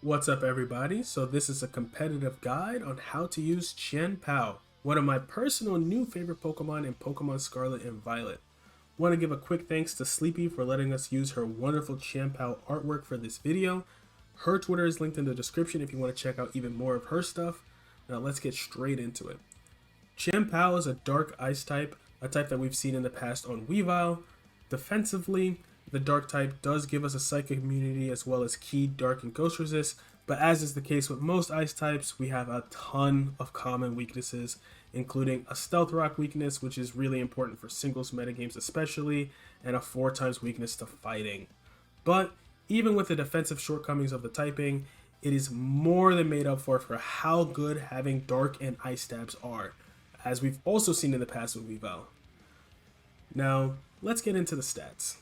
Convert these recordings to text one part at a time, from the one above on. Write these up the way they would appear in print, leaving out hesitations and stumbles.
What's up, everybody? So this is a competitive guide on how to use Chien-Pao, one of my personal new favorite Pokemon in Pokemon Scarlet and Violet. Want to give a quick thanks to Sleepy for letting us use her wonderful Chien-Pao artwork for this video. Her Twitter is linked in the description if you want to check out even more of her stuff. Now let's get straight into it. Chien-Pao is a dark ice type, a type that we've seen in the past on Weavile. Defensively, the dark type does give us a psychic immunity as well as key dark and ghost resist, but as is the case with most ice types, we have a ton of common weaknesses, including a stealth rock weakness, which is really important for singles metagames especially, and a 4x weakness to fighting. But even with the defensive shortcomings of the typing, it is more than made up for how good having dark and ice stabs are, as we've also seen in the past with Weavile. Now, let's get into the stats.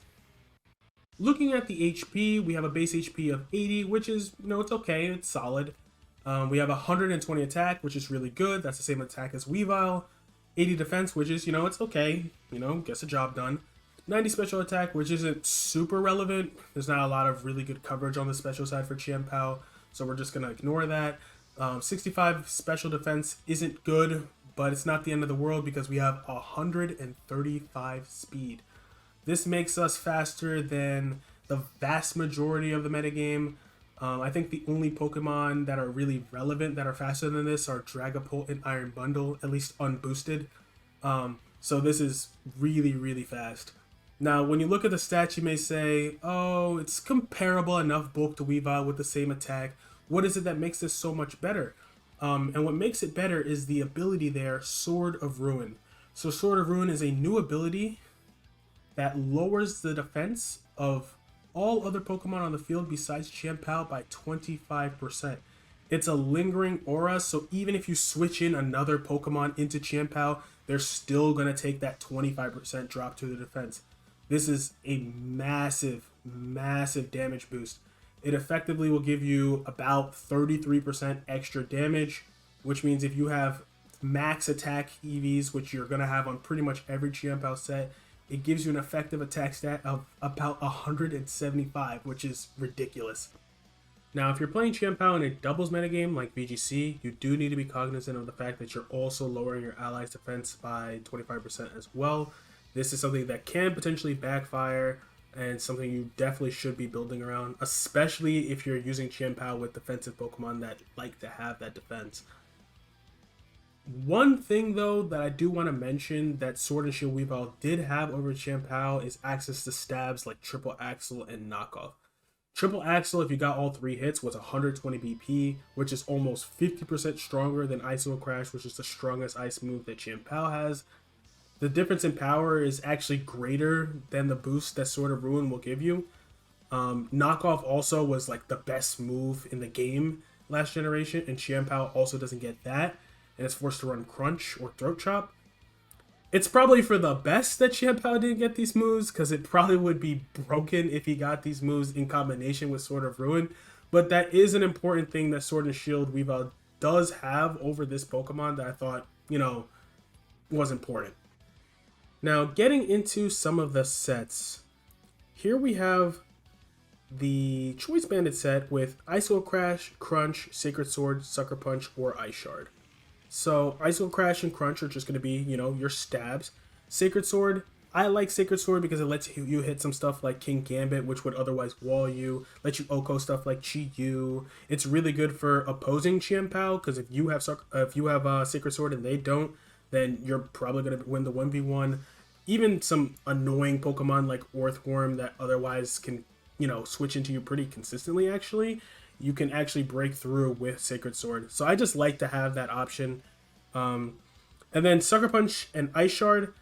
Looking at the HP, we have a base HP of 80, which is, it's okay, it's solid. We have 120 attack, which is really good. That's the same attack as Weavile. 80 defense, which is, it's okay, gets the job done. 90 special attack, which isn't super relevant. There's not a lot of really good coverage on the special side for Chien-Pao, so we're just going to ignore that. 65 special defense isn't good, but it's not the end of the world because we have 135 speed. This makes us faster than the vast majority of the metagame. I think the only Pokemon that are really relevant that are faster than this are Dragapult and Iron Bundle, at least unboosted. So this is really, really fast. Now, when you look at the stats, you may say, oh, it's comparable enough bulk to Weavile with the same attack. What is it that makes this so much better? And what makes it better is the ability there, Sword of Ruin. So Sword of Ruin is a new ability that lowers the defense of all other Pokemon on the field besides Chien-Pao by 25%. It's a lingering aura, so even if you switch in another Pokemon into Chien-Pao, they're still going to take that 25% drop to the defense. This is a massive, massive damage boost. It effectively will give you about 33% extra damage, which means if you have max attack EVs, which you're going to have on pretty much every Chien-Pao set, it gives you an effective attack stat of about 175, which is ridiculous. Now, if you're playing Chien-Pao in a doubles metagame like VGC, you do need to be cognizant of the fact that you're also lowering your allies' defense by 25% as well. This is something that can potentially backfire and something you definitely should be building around, especially if you're using Chien-Pao with defensive Pokemon that like to have that defense. One thing, though, that I do want to mention that Sword and Shield Weavile did have over Chien-Pao is access to stabs like Triple Axle and Knockoff. Triple Axle, if you got all 3 hits, was 120 BP, which is almost 50% stronger than Ice Crash, which is the strongest ice move that Chien-Pao has. The difference in power is actually greater than the boost that Sword of Ruin will give you. Knockoff also was like the best move in the game last generation, and Chien-Pao also doesn't get that, and it's forced to run Crunch or Throat Chop. It's probably for the best that Chien-Pao didn't get these moves, because it probably would be broken if he got these moves in combination with Sword of Ruin, but that is an important thing that Sword and Shield Weavile does have over this Pokemon that I thought, was important. Now, getting into some of the sets, here we have the Choice Banded set with Ice Crash, Crunch, Sacred Sword, Sucker Punch, or Ice Shard. So Ice Crash and Crunch are just going to be, your stabs. Sacred Sword, I like Sacred Sword because it lets you hit some stuff like King Gambit, which would otherwise wall you, let you Oko stuff like Chi-Yu. It's really good for opposing Chien-Pao because if you have Sacred Sword and they don't, then you're probably going to win the 1v1. Even some annoying Pokemon like Orthworm that otherwise can, switch into you pretty consistently, actually, you can actually break through with Sacred Sword. So I just like to have that option. And then Sucker Punch and Ice Shard.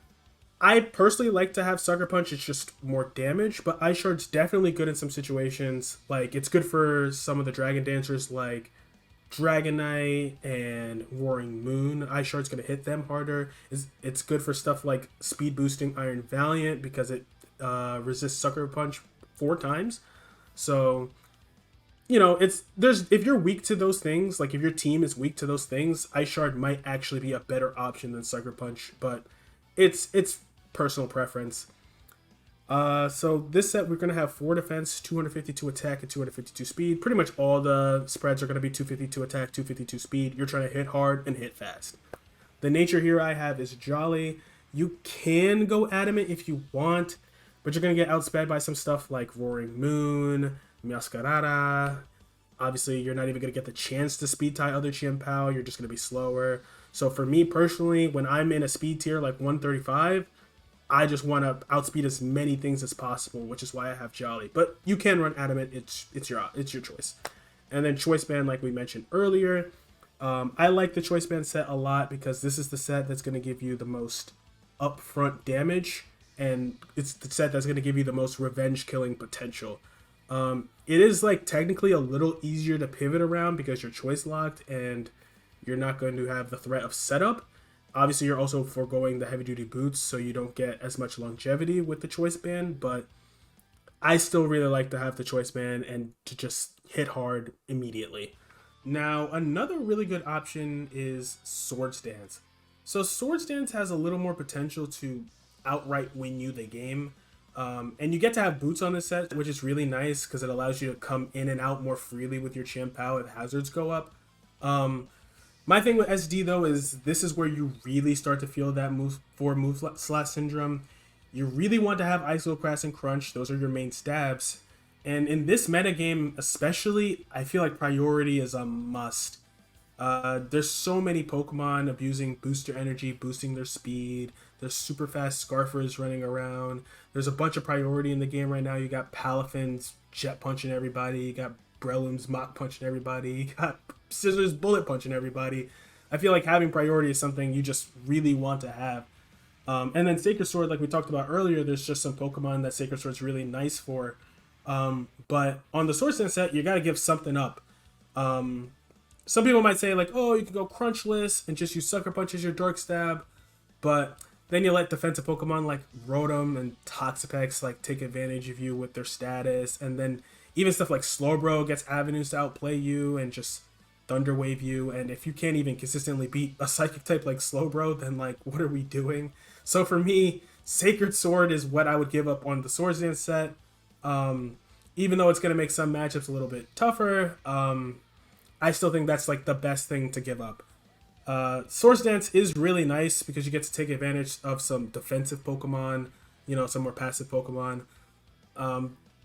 I personally like to have Sucker Punch. It's just more damage, but Ice Shard's definitely good in some situations. Like, it's good for some of the Dragon Dancers like Dragonite and Roaring Moon. Ice Shard's going to hit them harder. It's good for stuff like speed boosting Iron Valiant because it resists Sucker Punch 4 times. So, if you're weak to those things, like if your team is weak to those things, Ice Shard might actually be a better option than Sucker Punch, but it's personal preference. So this set we're gonna have 4 defense, 252 attack, and 252 speed. Pretty much all the spreads are gonna be 252 attack, 252 speed. You're trying to hit hard and hit fast. The nature here I have is Jolly. You can go Adamant if you want, but you're gonna get outsped by some stuff like Roaring Moon, Mascarada. Obviously, you're not even gonna get the chance to speed tie other Chien-Pao. You're just gonna be slower. So for me personally, when I'm in a speed tier like 135, I just want to outspeed as many things as possible, which is why I have Jolly. But you can run Adamant; it's your choice. And then Choice Band, like we mentioned earlier, I like the Choice Band set a lot because this is the set that's going to give you the most upfront damage, and it's the set that's going to give you the most revenge killing potential. It is like technically a little easier to pivot around because you're choice locked and you're not going to have the threat of setup. Obviously, you're also foregoing the heavy-duty boots, so you don't get as much longevity with the Choice Band, but I still really like to have the Choice Band and to just hit hard immediately. Now, another really good option is Swords Dance. So Swords Dance has a little more potential to outright win you the game. And you get to have boots on this set, which is really nice because it allows you to come in and out more freely with your Chien-Pao if hazards go up. My thing with SD though is this is where you really start to feel that move slot syndrome. You really want to have Isoloclast and Crunch; those are your main stabs. And in this metagame, especially, I feel like priority is a must. There's so many Pokemon abusing booster energy, boosting their speed. There's super fast Scarfers running around. There's a bunch of priority in the game right now. You got Palafins jet punching everybody. You got Breloom's mock punching everybody. You got Scissors bullet punching everybody. I feel like having priority is something you just really want to have. And then Sacred Sword, like we talked about earlier, there's just some Pokemon that Sacred Sword's really nice for. But on the Swords Dance set, you got to give something up. Some people might say like, oh, you can go Crunchless and just use Sucker Punch as your Dark Stab, but then you let defensive Pokemon like Rotom and Toxapex like take advantage of you with their status, and then even stuff like Slowbro gets avenues to outplay you and just Thunder Wave you, and if you can't even consistently beat a Psychic type like Slowbro, then like what are we doing? So for me, Sacred Sword is what I would give up on the Swords Dance set. Even though it's going to make some matchups a little bit tougher, I still think that's like the best thing to give up. Swords Dance is really nice because you get to take advantage of some defensive Pokemon, you know, some more passive Pokemon.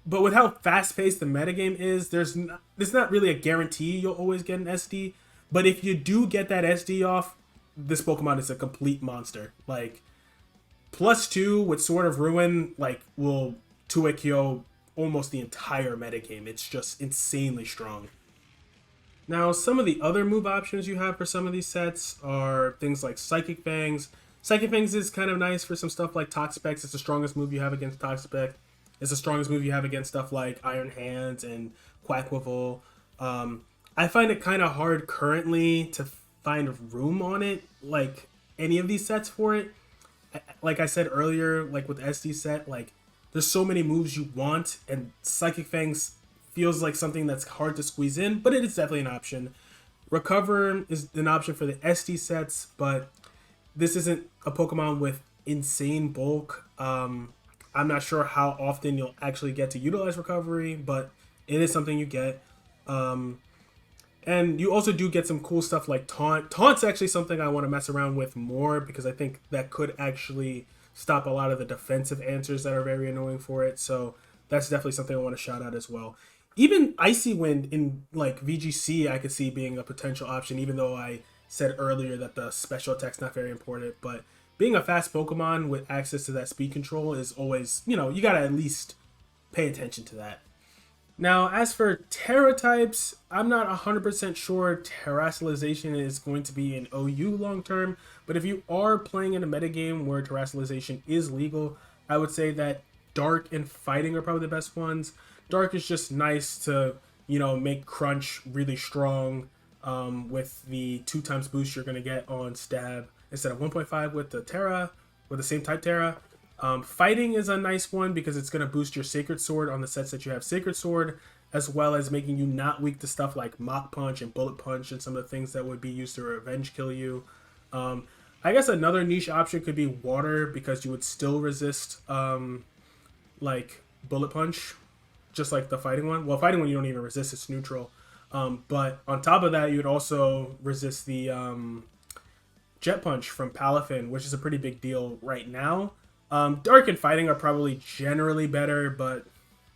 But with how fast-paced the metagame is, there's not really a guarantee you'll always get an SD. But if you do get that SD off, this Pokemon is a complete monster. Like, +2 with Sword of Ruin, like, will 2 KO almost the entire metagame. It's just insanely strong. Now, some of the other move options you have for some of these sets are things like Psychic Fangs. Psychic Fangs is kind of nice for some stuff like Toxapex. It's the strongest move you have against Toxapex. It's the strongest move you have against stuff like Iron Hands and Quacklevolt. I find it kind of hard currently to find room on it, like any of these sets for it. Like I said earlier, like with SD set, like there's so many moves you want, and Psychic Fangs feels like something that's hard to squeeze in, but it is definitely an option. Recover is an option for the SD sets, but this isn't a Pokemon with insane bulk. I'm not sure how often you'll actually get to utilize Recovery, but it is something you get. And you also do get some cool stuff like Taunt. Taunt's actually something I want to mess around with more because I think that could actually stop a lot of the defensive answers that are very annoying for it. So that's definitely something I want to shout out as well. Even Icy Wind in like VGC I could see being a potential option, even though I said earlier that the special attack's not very important. But being a fast Pokemon with access to that speed control is always, you know, you gotta at least pay attention to that. Now, as for Terra types, I'm not 100% sure Terastallization is going to be an OU long term, but if you are playing in a metagame where Terastallization is legal, I would say that Dark and Fighting are probably the best ones. Dark is just nice to, you know, make Crunch really strong with the 2x boost you're going to get on Stab instead of 1.5 with the Terra, with the same type Terra. Fighting is a nice one because it's going to boost your Sacred Sword on the sets that you have Sacred Sword, as well as making you not weak to stuff like Mach Punch and Bullet Punch and some of the things that would be used to revenge kill you. I guess another niche option could be Water because you would still resist like Bullet Punch, just like the fighting one. Well, fighting one you don't even resist; it's neutral. But on top of that, you would also resist the Jet Punch from Palafin, which is a pretty big deal right now. Dark and Fighting are probably generally better, but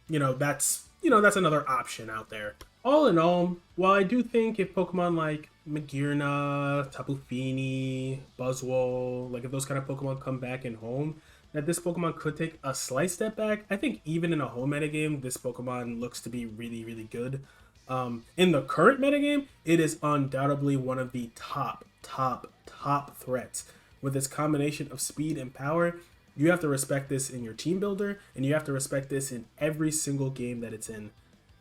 that's another option out there. All in all, while I do think if Pokemon like Magearna, Tapu Fini, Buzzwole, like if those kind of Pokemon come back in home, that this Pokemon could take a slight step back. I think even in a home metagame, this Pokemon looks to be really, really good. In the current metagame, it is undoubtedly one of the top threats. With its combination of speed and power, you have to respect this in your team builder, and you have to respect this in every single game that it's in.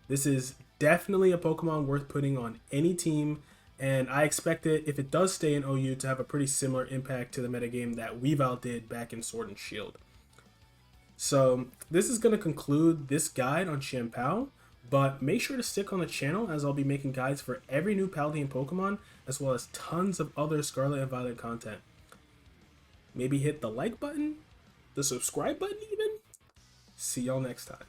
This is definitely a Pokemon worth putting on any team, and I expect it, if it does stay in OU, to have a pretty similar impact to the metagame that Weavile did back in Sword and Shield. So this is going to conclude this guide on Chien-Pao, but make sure to stick on the channel as I'll be making guides for every new Paldean Pokemon, as well as tons of other Scarlet and Violet content. Maybe hit the like button, the subscribe button even. See y'all next time.